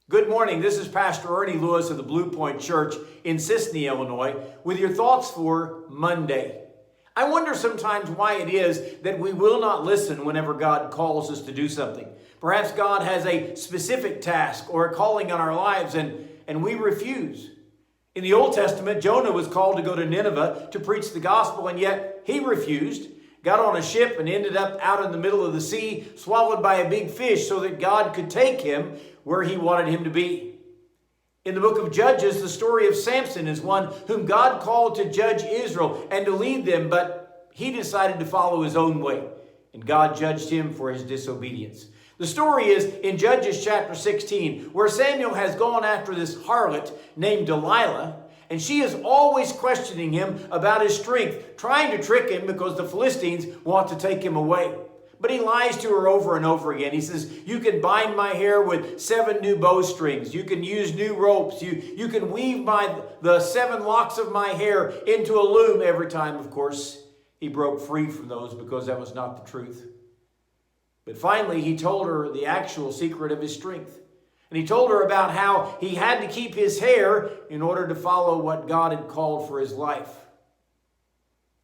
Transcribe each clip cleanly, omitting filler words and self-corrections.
Good morning. This is Pastor Ernie Lewis of the Blue Point Church in Sisney, Illinois, with your thoughts for Monday. I wonder sometimes why it is that we will not listen whenever God calls us to do something. Perhaps God has a specific task or a calling on our lives and we refuse. In the Old Testament, Jonah was called to go to Nineveh to preach the gospel, and yet he refused. Got on a ship and ended up out in the middle of the sea, swallowed by a big fish so that God could take him where he wanted him to be. In the book of Judges, the story of Samson is one whom God called to judge Israel and to lead them, but he decided to follow his own way, and God judged him for his disobedience. The story is in Judges chapter 16, where Samuel has gone after this harlot named Delilah, and she is always questioning him about his strength, trying to trick him because the Philistines want to take him away. But he lies to her over and over again. He says, you can bind my hair with 7 new bowstrings. You can use new ropes. You can weave the 7 locks of my hair into a loom every time. Of course, he broke free from those because that was not the truth. But finally, he told her the actual secret of his strength. And he told her about how he had to keep his hair in order to follow what God had called for his life.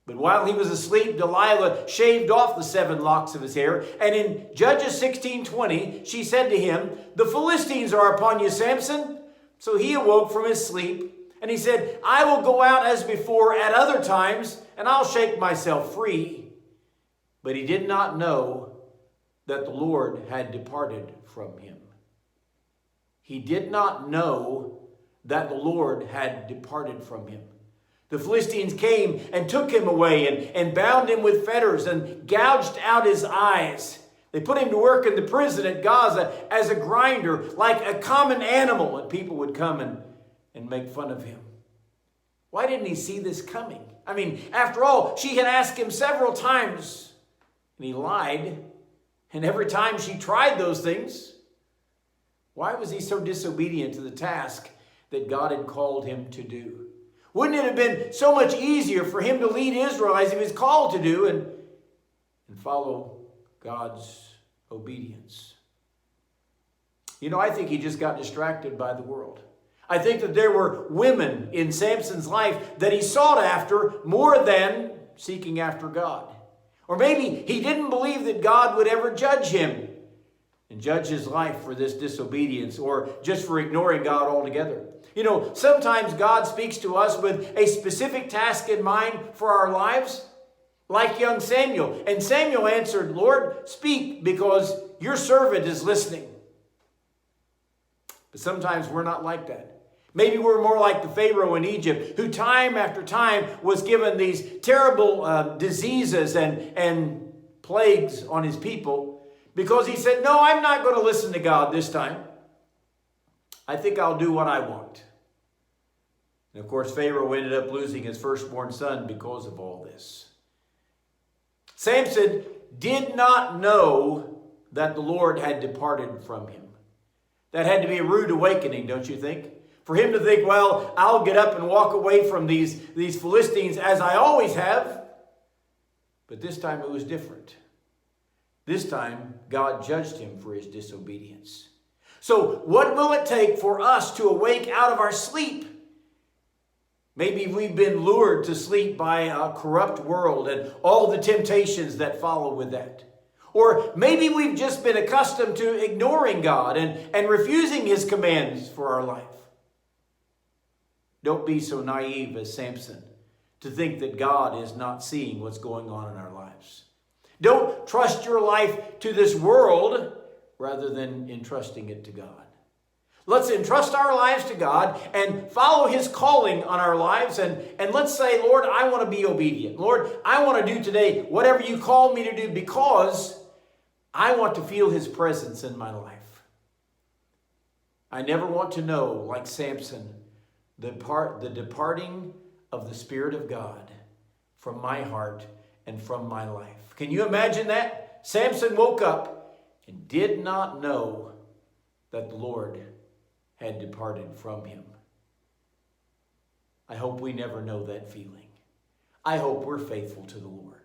But while he was asleep, Delilah shaved off the 7 locks of his hair. And in Judges 16:20, she said to him, the Philistines are upon you, Samson. So he awoke from his sleep, and he said, I will go out as before at other times, and I'll shake myself free. But he did not know that the Lord had departed from him. He did not know that the Lord had departed from him. The Philistines came and took him away and bound him with fetters and gouged out his eyes. They put him to work in the prison at Gaza as a grinder, like a common animal, and people would come and make fun of him. Why didn't he see this coming? I mean, after all, she had asked him several times, and he lied. And every time she tried those things, why was he so disobedient to the task that God had called him to do? Wouldn't it have been so much easier for him to lead Israel as he was called to do and follow God's obedience? You know, I think he just got distracted by the world. I think that there were women in Samson's life that he sought after more than seeking after God. Or maybe he didn't believe that God would ever judge him and judge his life for this disobedience or just for ignoring God altogether. You know, sometimes God speaks to us with a specific task in mind for our lives, like young Samuel. And Samuel answered, Lord, speak, because your servant is listening. But sometimes we're not like that. Maybe we're more like the Pharaoh in Egypt, who time after time was given these terrible diseases and plagues on his people because he said, no, I'm not going to listen to God this time. I think I'll do what I want. And of course, Pharaoh ended up losing his firstborn son because of all this. Samson did not know that the Lord had departed from him. That had to be a rude awakening, don't you think? For him to think, well, I'll get up and walk away from these Philistines as I always have. But this time it was different. This time God judged him for his disobedience. So what will it take for us to awake out of our sleep? Maybe we've been lured to sleep by a corrupt world and all the temptations that follow with that. Or maybe we've just been accustomed to ignoring God and refusing his commands for our life. Don't be so naive as Samson to think that God is not seeing what's going on in our lives. Don't trust your life to this world rather than entrusting it to God. Let's entrust our lives to God and follow his calling on our lives. And let's say, Lord, I want to be obedient. Lord, I want to do today whatever you call me to do because I want to feel his presence in my life. I never want to know, like Samson, the departing of the Spirit of God from my heart and from my life. Can you imagine that? Samson woke up and did not know that the Lord had departed from him. I hope we never know that feeling. I hope we're faithful to the Lord.